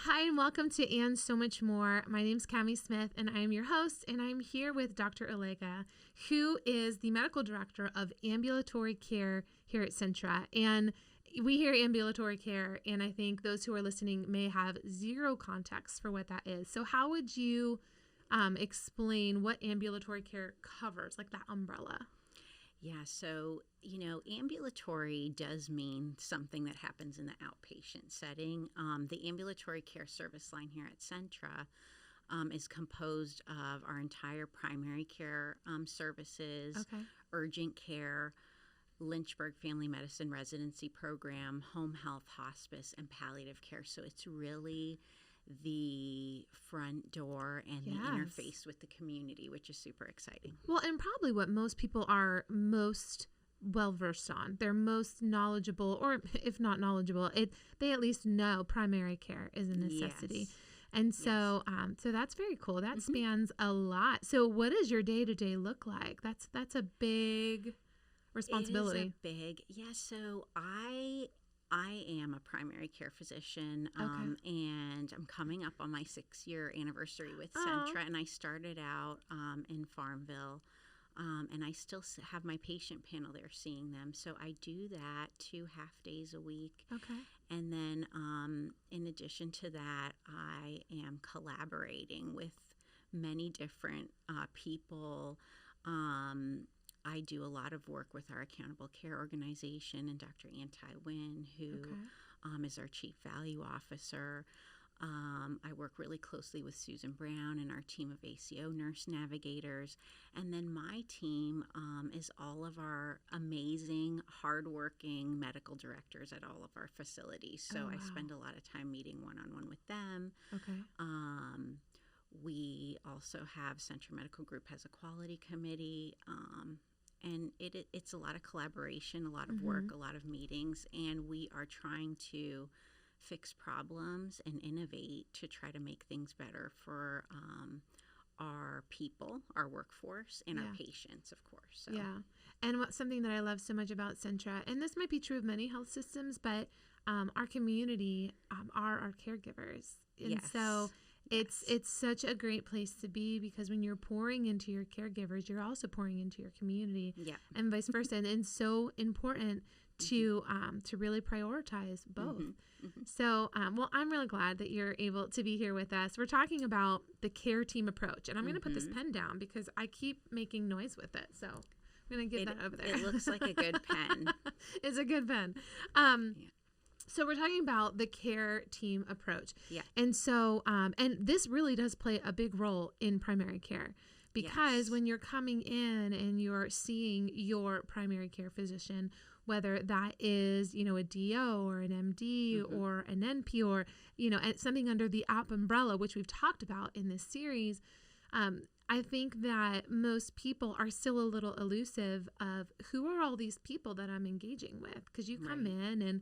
Hi, and welcome to And So Much More. My name's Cami Smith, and I am your host, and I'm here with Dr. Allega, who is the Medical Director of Ambulatory Care here at Centra. And we hear ambulatory care, and I think those who are listening may have zero context for what that is. So how would you explain what ambulatory care covers, like that umbrella? Yeah, so, ambulatory does mean something that happens in the outpatient setting. The ambulatory care service line here at Centra is composed of our entire primary care services, urgent care, Lynchburg Family Medicine Residency Program, home health, hospice, and palliative care. So it's really the front door and the interface with the community, which is super exciting. Well, and probably what most people are most well-versed on. They're most knowledgeable, or if not knowledgeable, they at least know primary care is a necessity. Yes. And so so that's very cool. That spans a lot. So what does your day-to-day look like? That's a big responsibility. It is a big, so I am a primary care physician, and I'm coming up on my 6-year anniversary with Centra, and I started out in Farmville, and I still have my patient panel there seeing them. So I do that 2 half days a week. And then in addition to that, I am collaborating with many different people. I do a lot of work with our accountable care organization and Dr. Anti-Win, who is our chief value officer. I work really closely with Susan Brown and our team of ACO nurse navigators. And then my team is all of our amazing, hardworking medical directors at all of our facilities. So I spend a lot of time meeting one-on-one with them. We also have Centra Medical Group has a quality committee. And it's a lot of collaboration, a lot of work, a lot of meetings, and we are trying to fix problems and innovate to try to make things better for our people, our workforce, and our patients, of course. So. Yeah, and something that I love so much about Centra, and this might be true of many health systems, but our community are our caregivers, and so it's such a great place to be, because when you're pouring into your caregivers, you're also pouring into your community, and vice versa, and it's so important to really prioritize both. So, well, I'm really glad that you're able to be here with us. We're talking about the care team approach, and I'm going to put this pen down because I keep making noise with it. So I'm going to get that over there. It looks like a good pen. It's a good pen. So we're talking about the care team approach. And so, and this really does play a big role in primary care, because when you're coming in and you're seeing your primary care physician, whether that is, a DO or an MD or an NP or, something under the app umbrella, which we've talked about in this series, I think that most people are still a little elusive of who are all these people that I'm engaging with, because you come in and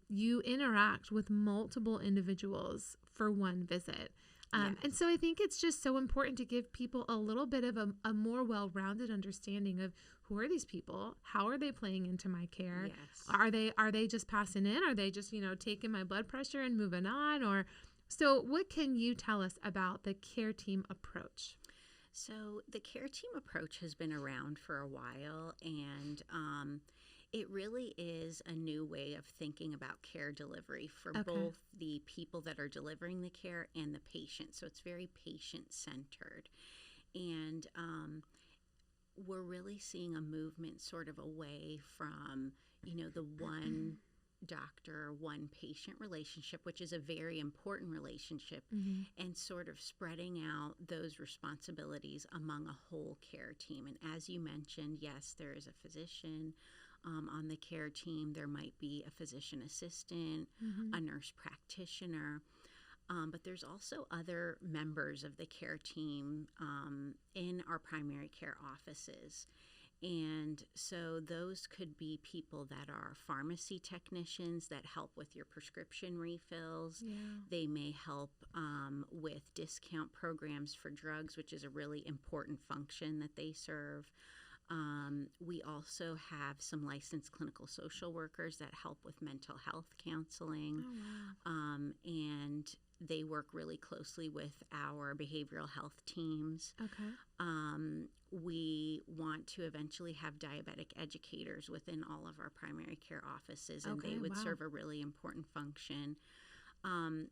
you interact with multiple individuals for one visit. And so I think it's just so important to give people a little bit of a more well-rounded understanding of who are these people, how are they playing into my care, are they just passing in, are they just taking my blood pressure and moving on, or so what can you tell us about the care team approach? So the care team approach has been around for a while, and it really is a new way of thinking about care delivery for both the people that are delivering the care and the patient. So it's very patient-centered. And we're really seeing a movement sort of away from, the one doctor, one patient relationship, which is a very important relationship, and sort of spreading out those responsibilities among a whole care team. And as you mentioned, yes, there is a physician on the care team. There might be a physician assistant, a nurse practitioner, but there's also other members of the care team in our primary care offices. And so those could be people that are pharmacy technicians that help with your prescription refills. They may help with discount programs for drugs, which is a really important function that they serve. We also have some licensed clinical social workers that help with mental health counseling. Oh, wow. And they work really closely with our behavioral health teams. Okay. We want to eventually have diabetic educators within all of our primary care offices, and they would serve a really important function.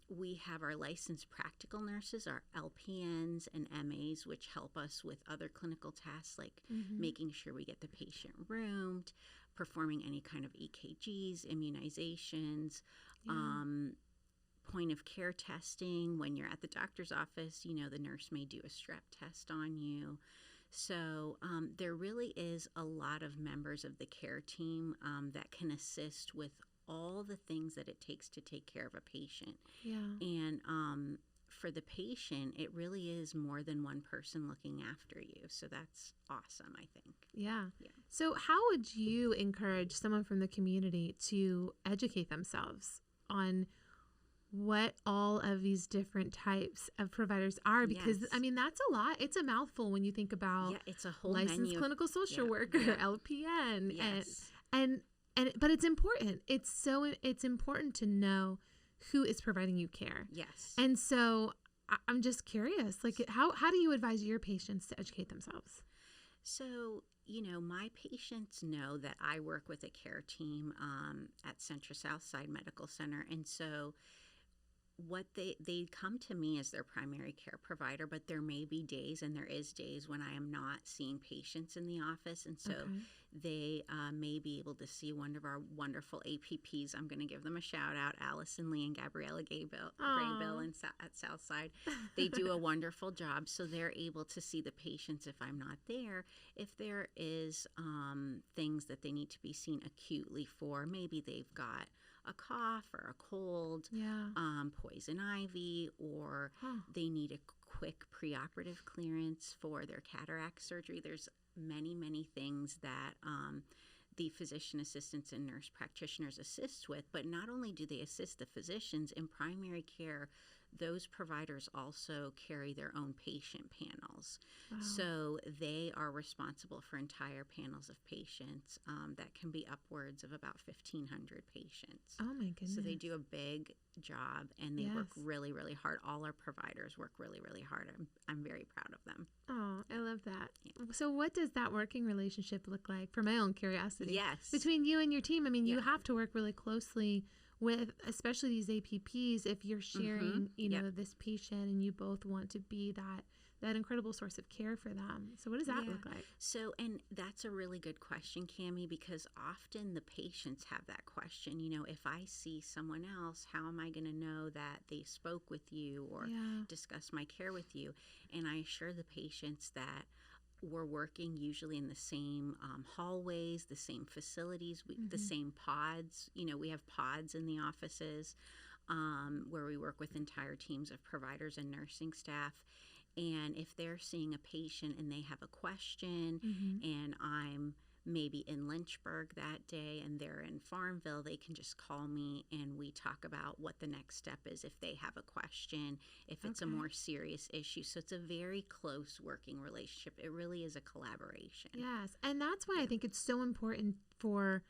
We have our licensed practical nurses, our LPNs and MAs, which help us with other clinical tasks like making sure we get the patient roomed, performing any kind of EKGs, immunizations, point of care testing. When you're at the doctor's office, the nurse may do a strep test on you. So there really is a lot of members of the care team that can assist with all the things that it takes to take care of a patient. Yeah. And for the patient, it really is more than one person looking after you. So that's awesome, I think. Yeah. So how would you encourage someone from the community to educate themselves on what all of these different types of providers are? Because I mean, that's a lot. It's a mouthful when you think about it's a whole licensed menu. clinical social worker, LPN, Yes. and but it's important. It's important to know who is providing you care. Yes. And so I'm just curious, like how do you advise your patients to educate themselves? So, my patients know that I work with a care team at Centra Southside Medical Center. And so what they come to me as their primary care provider, but there may be days, and there is days when I am not seeing patients in the office. And so they may be able to see one of our wonderful APPs. I'm going to give them a shout out, Allison Lee and Gabriella Graybill at Southside. They do a wonderful job. So they're able to see the patients if I'm not there. If there is things that they need to be seen acutely for, maybe they've got a cough or a cold, poison ivy, or they need a quick preoperative clearance for their cataract surgery. There's many things that the physician assistants and nurse practitioners assist with, but not only do they assist the physicians in primary care, those providers also carry their own patient panels. Wow. So they are responsible for entire panels of patients that can be upwards of about 1,500 patients. Oh, my goodness. So they do a big job, and they work really, really hard. All our providers work really, really hard. I'm very proud of them. Oh, I love that. Yeah. So what does that working relationship look like, for my own curiosity? Yes. Between you and your team? I mean, you have to work really closely with, especially these APPs, if you're sharing, this patient, and you both want to be that incredible source of care for them. So what does that look like? So, and that's a really good question, Cami, because often the patients have that question. If I see someone else, how am I going to know that they spoke with you or discussed my care with you? And I assure the patients that we're working usually in the same hallways, the same facilities, the same pods. We have pods in the offices where we work with entire teams of providers and nursing staff. And if they're seeing a patient and they have a question, and I'm maybe in Lynchburg that day and they're in Farmville, they can just call me and we talk about what the next step is if they have a question, if it's a more serious issue. So it's a very close working relationship. It really is a collaboration. Yes. And that's why I think it's so important for,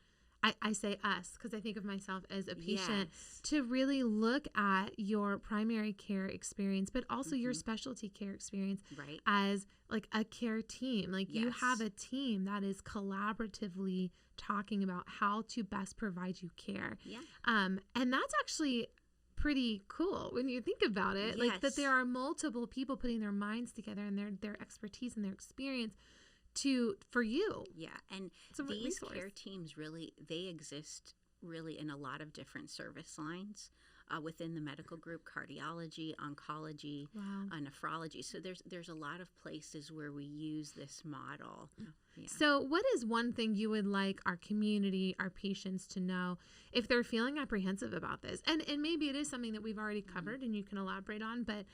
I say us, because I think of myself as a patient, to really look at your primary care experience, but also your specialty care experience as like a care team. Like you have a team that is collaboratively talking about how to best provide you care. Yeah. And that's actually pretty cool when you think about it. Like that there are multiple people putting their minds together and their expertise and their experience for you. Yeah. And these care teams really, they exist really in a lot of different service lines within the medical group: cardiology, oncology, nephrology. So there's a lot of places where we use this model. Yeah. So what is one thing you would like our community, our patients to know if they're feeling apprehensive about this? And maybe it is something that we've already covered and you can elaborate on, but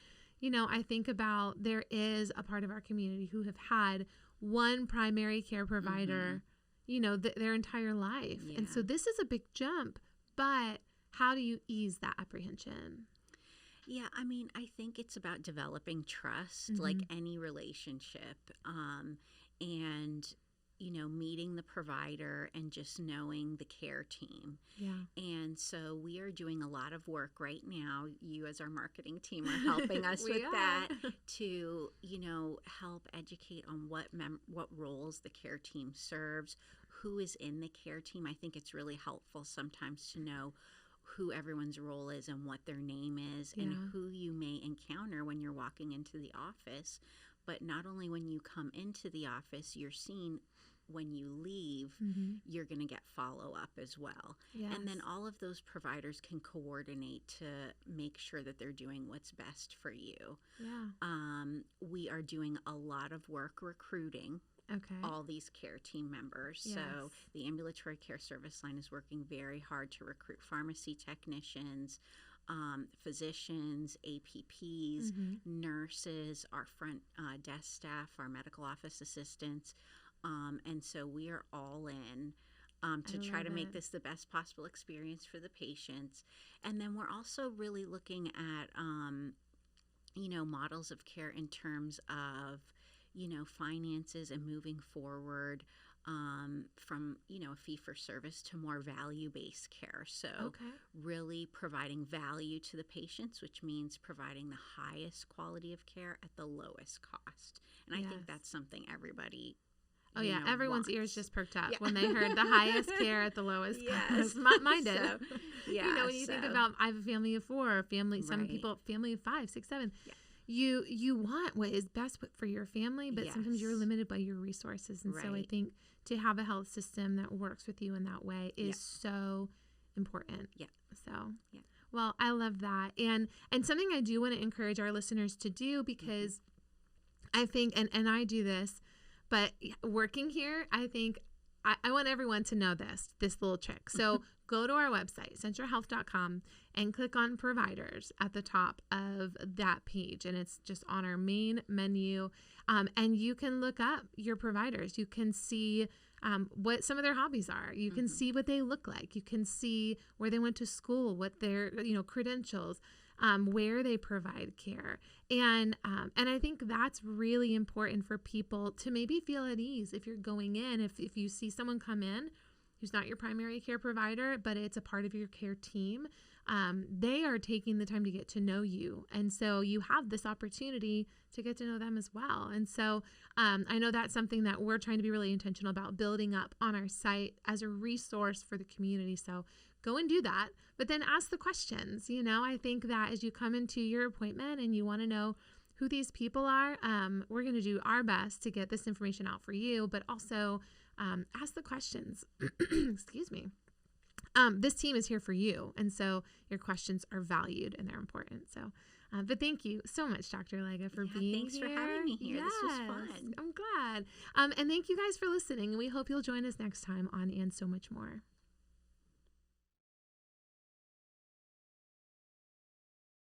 I think about there is a part of our community who have had one primary care provider, their entire life. Yeah. And so this is a big jump, but how do you ease that apprehension? Yeah, I mean, I think it's about developing trust, like any relationship. And meeting the provider and just knowing the care team. Yeah. And so we are doing a lot of work right now. You as our marketing team are helping us with that to, help educate on what roles the care team serves, who is in the care team. I think it's really helpful sometimes to know who everyone's role is and what their name is and who you may encounter when you're walking into the office. But not only when you come into the office, you're seen. When you leave, you're going to get follow-up as well. Yes. And then all of those providers can coordinate to make sure that they're doing what's best for you. Yeah. We are doing a lot of work recruiting all these care team members. Yes. So the ambulatory care service line is working very hard to recruit pharmacy technicians, physicians, APPs, nurses, our front desk staff, our medical office assistants. And so we are all in to try to make this the best possible experience for the patients. And then we're also really looking at, models of care in terms of, finances and moving forward from, a fee-for-service to more value-based care. So really providing value to the patients, which means providing the highest quality of care at the lowest cost. And I think that's something everybody everyone's wants. Ears just perked up when they heard the highest care at the lowest cost. Mine did. So, when you think about, I have a family of 4, some people, family of 5, 6, 7. Yeah. You want what is best for your family, but sometimes you're limited by your resources. And so I think to have a health system that works with you in that way is so important. Yeah. So, well, I love that. And something I do want to encourage our listeners to do, because I think, and I do this, but working here, I think I want everyone to know this little trick. So go to our website, centrahealth.com, and click on providers at the top of that page. And it's just on our main menu. And you can look up your providers. You can see what some of their hobbies are. You can see what they look like. You can see where they went to school, what their credentials, where they provide care. And I think that's really important for people to maybe feel at ease if you're going in. If you see someone come in who's not your primary care provider, but it's a part of your care team, they are taking the time to get to know you. And so you have this opportunity to get to know them as well. And so I know that's something that we're trying to be really intentional about building up on our site as a resource for the community. So go and do that, but then ask the questions. I think that as you come into your appointment and you want to know who these people are, we're going to do our best to get this information out for you, but also ask the questions. Excuse me. This team is here for you, and so your questions are valued and they're important. So, but thank you so much, Dr. Allega, for being thanks here. Thanks for having me here. Yes, this was fun. I'm glad. And thank you guys for listening. We hope you'll join us next time on And So Much More.